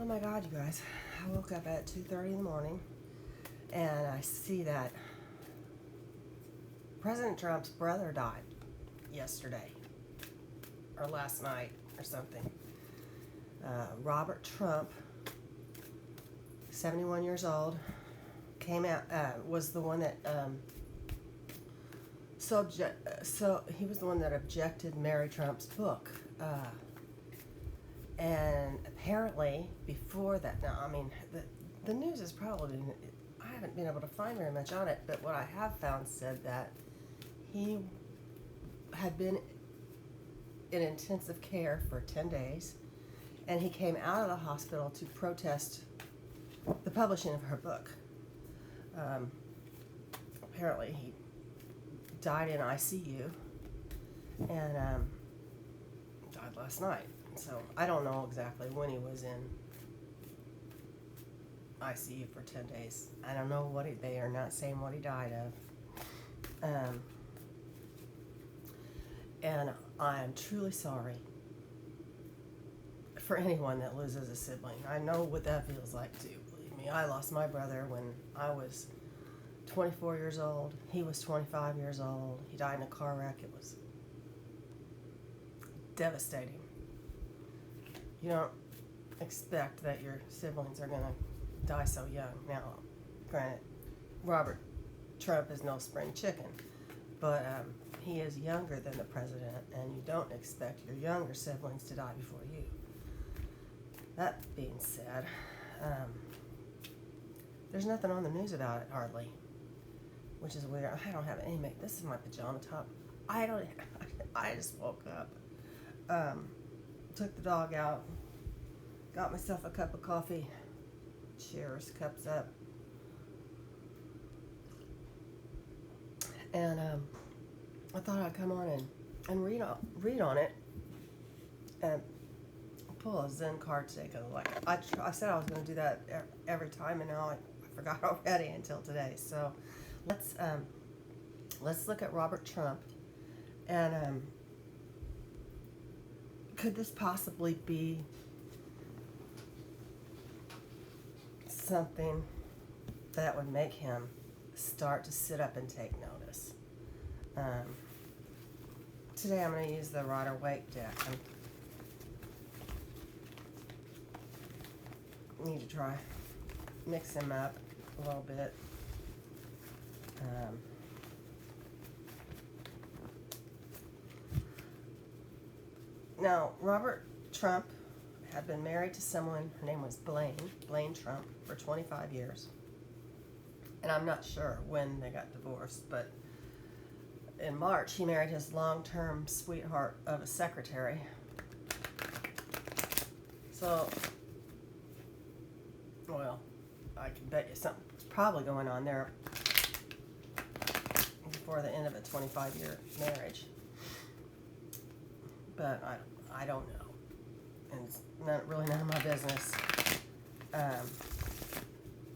Oh my God, you guys. I woke up at 2:30 in the morning and I see that President Trump's brother died yesterday or last night or something. Robert Trump, 71 years old, came out, was the one that, so he was the one that objected Mary Trump's book. And apparently, before that, now, I mean, the news is probably, I haven't been able to find very much on it, but what I have found said that he had been in intensive care for 10 days, and he came out of the hospital to protest the publishing of her book. Apparently, he died in ICU, and died last night. So I don't know exactly when he was in ICU for 10 days. I don't know they are not saying what he died of. And I am truly sorry for anyone that loses a sibling. I know what that feels like too. Believe me, I lost my brother when I was 24 years old. He was 25 years old. He died in a car wreck. It was devastating. You don't expect that your siblings are going to die so young. Now, granted, Robert Trump is no spring chicken, but he is younger than the president, and you don't expect your younger siblings to die before you. That being said, there's nothing on the news about it, hardly, which is weird. I don't have any this is my pajama top. I just woke up. Took the dog out, got myself a cup of coffee. Cheers, cups up. And I thought I'd come on and read on it and pull a Zen card today. Cause like I said I was going to do that every time, and now I forgot already until today. So let's look at Robert Trump and could this possibly be something that would make him start to sit up and take notice? Today I'm going to use the Rider-Waite deck. I need to try mix them up a little bit. Now, Robert Trump had been married to someone, her name was Blaine Trump, for 25 years. And I'm not sure when they got divorced, but in March he married his long-term sweetheart of a secretary. So, well, I can bet you something was probably going on there before the end of a 25-year marriage. But I don't know, and it's really none of my business.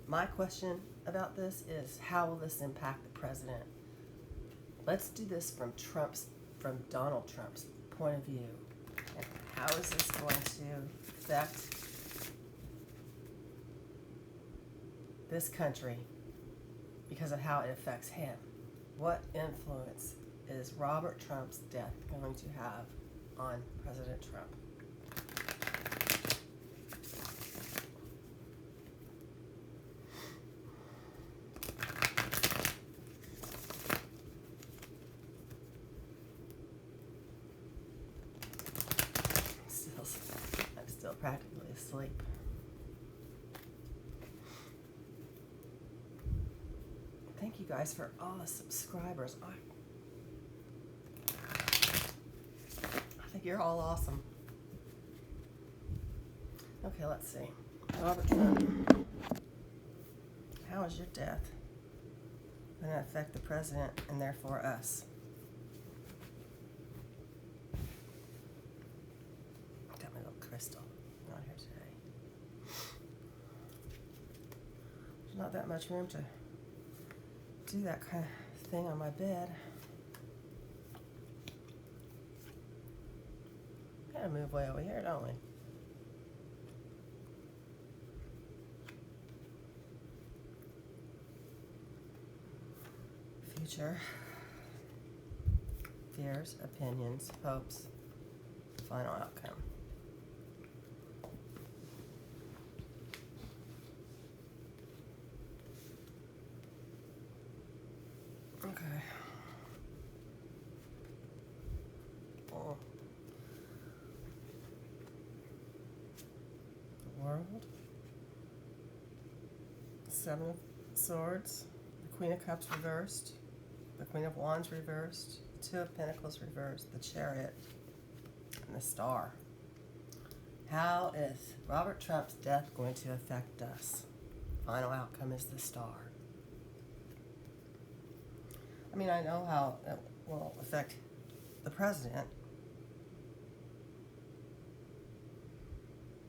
My question about this is, how will this impact the president? Let's do this from Donald Trump's point of view. And how is this going to affect this country because of how it affects him? What influence is Robert Trump's death going to have on President Trump? I'm still practically asleep. Thank you guys for all the subscribers. I think you're all awesome. Okay, let's see. Robert Trump, how is your death going to affect the president and therefore us? Got my little crystal out here today. There's not that much room to do that kind of thing on my bed. Gotta move way over here, don't we? future, fears, opinions, hopes, final outcome. Okay. Oh. The world. Seven of Swords. The Queen of Cups reversed. The Queen of Wands reversed. The Two of Pentacles reversed. The Chariot. And the Star. How is Robert Trump's death going to affect us? Final outcome is the Star. I mean, I know how it will affect the president.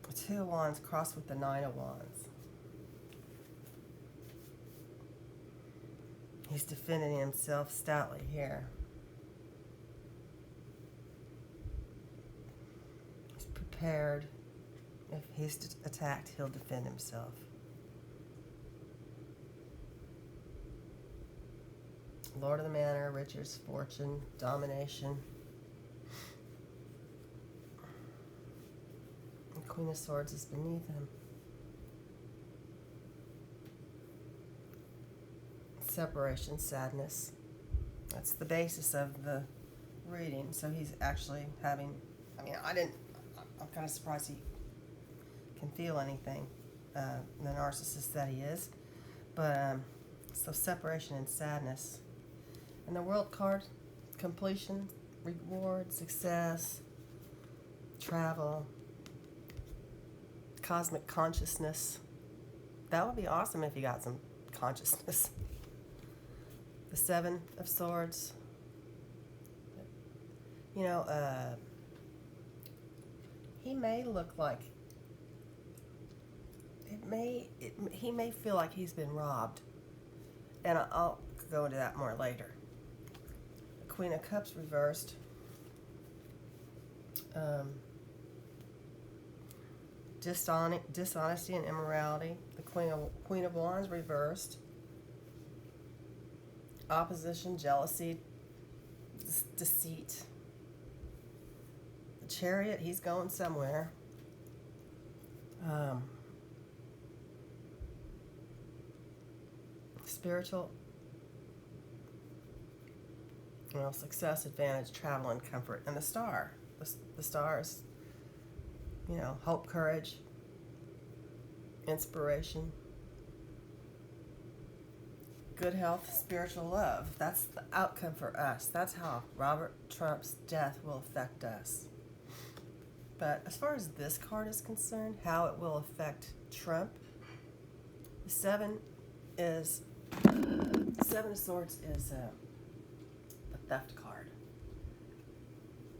The Two of Wands crossed with the Nine of Wands. He's defending himself stoutly here. He's prepared. If he's attacked, he'll defend himself. Lord of the Manor, riches, fortune, domination. The Queen of Swords is beneath him. Separation, sadness. That's the basis of the reading. So he's actually having, I'm kind of surprised he can feel anything, the narcissist that he is. But, so separation and sadness. And the World card, completion, reward, success, travel, cosmic consciousness. That would be awesome if you got some consciousness. The Seven of Swords. You know, he may look like, he may feel like he's been robbed. And I'll go into that more later. Queen of Cups reversed. Dishonesty and immorality. The Queen of Wands reversed. Opposition, jealousy, deceit. The Chariot, he's going somewhere. Spiritual, success, advantage, travel, and comfort. And the Star. The Star is, hope, courage, inspiration, good health, spiritual love. That's the outcome for us. That's how Robert Trump's death will affect us. But as far as this card is concerned, how it will affect Trump, the Seven of Swords is a theft card.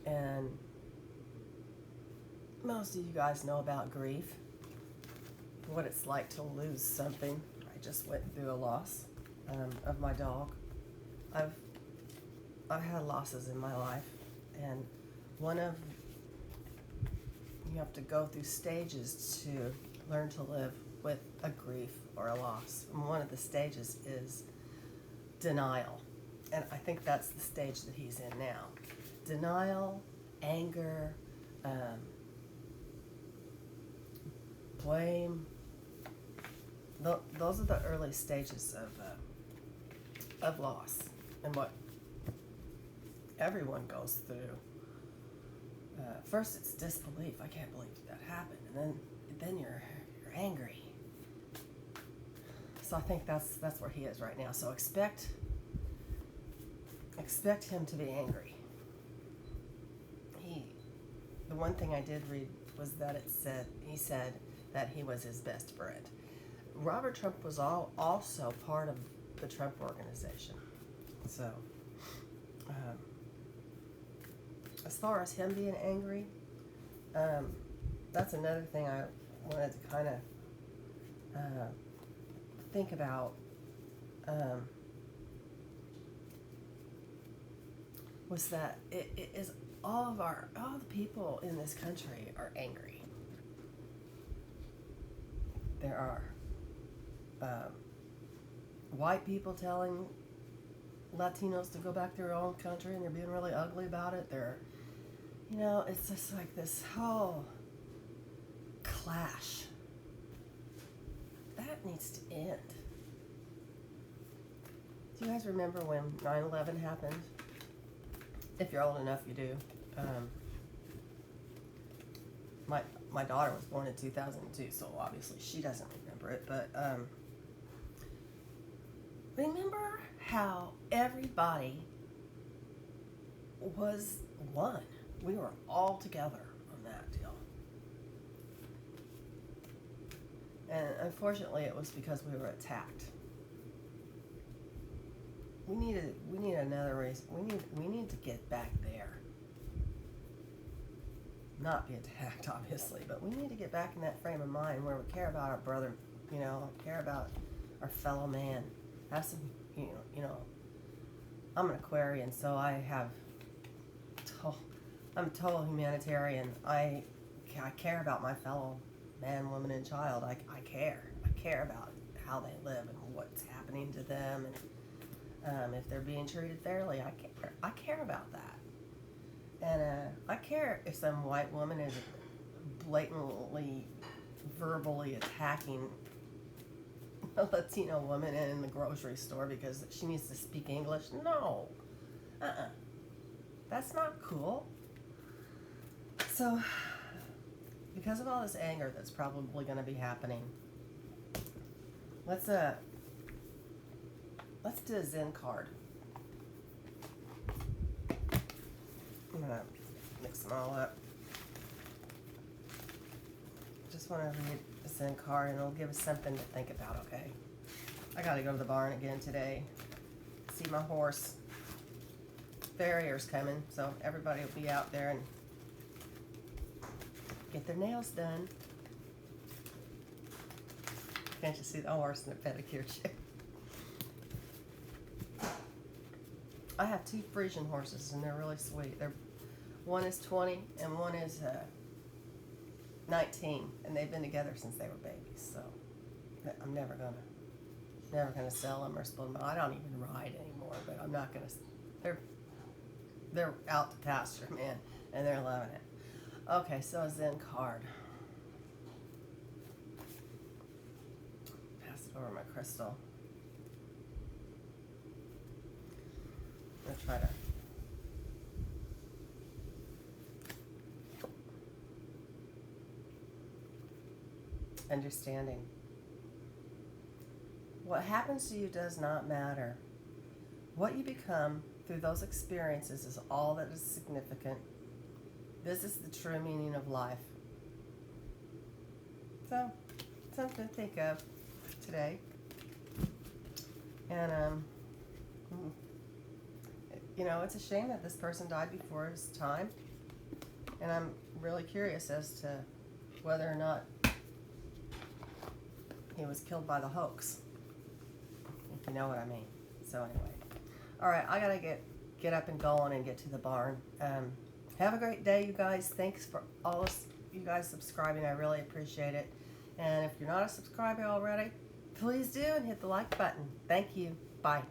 And most of you guys know about grief, what it's like to lose something. I just went through a loss of my dog. I've had losses in my life, and you have to go through stages to learn to live with a grief or a loss. And one of the stages is denial. And I think that's the stage that he's in now. Denial, anger, blame. Those are the early stages of loss, and what everyone goes through. First, it's disbelief. I can't believe that happened, and then you're angry. So I think that's where he is right now. So expect him to be angry. The one thing I did read was that he said that he was his best friend. Robert Trump was also part of the Trump organization. So, as far as him being angry, that's another thing I wanted to kind of think about. Was that it is all the people in this country are angry. There are white people telling Latinos to go back to their own country, and they're being really ugly about it. They're, it's just like this whole clash. That needs to end. Do you guys remember when 9/11 happened? If you're old enough, you do. My daughter was born in 2002, so obviously she doesn't remember it. But remember how everybody was one? We were all together on that deal. And unfortunately, it was because we were attacked. We need another race. We need to get back there. Not be attacked, obviously, but we need to get back in that frame of mind where we care about our brother, care about our fellow man. Have some, I'm an Aquarian, so I'm a total humanitarian. I care about my fellow man, woman, and child. I care. I care about how they live and what's happening to them, and if they're being treated fairly. I care about that. And I care if some white woman is blatantly, verbally attacking a Latino woman in the grocery store because she needs to speak English. No. That's not cool. So, because of all this anger that's probably going to be happening, let's do a Zen card. I'm going to mix them all up. Just want to read a Zen card, and it'll give us something to think about, okay? I got to go to the barn again today. See my horse. Farrier's coming, so everybody will be out there and get their nails done. Can't you see the horse in the pedicure chair? I have 2 Frisian horses, and they're really sweet. One is 20 and one is 19, and they've been together since they were babies. So I'm never gonna sell them or split them. I don't even ride anymore, but I'm not gonna. They're out to pasture, man, and they're loving it. Okay, so a Zen card. Pass it over my crystal. I'm gonna try to understanding. What happens to you does not matter. What you become through those experiences is all that is significant. This is the true meaning of life. So, something to think of today. And, it's a shame that this person died before his time. And I'm really curious as to whether or not he was killed by the hoax, if you know what I mean. So anyway, all right, I gotta get up and going and get to the barn. Have a great day, you guys. Thanks for all of you guys subscribing. I really appreciate it. And if you're not a subscriber already, please do and hit the like button. Thank you. Bye.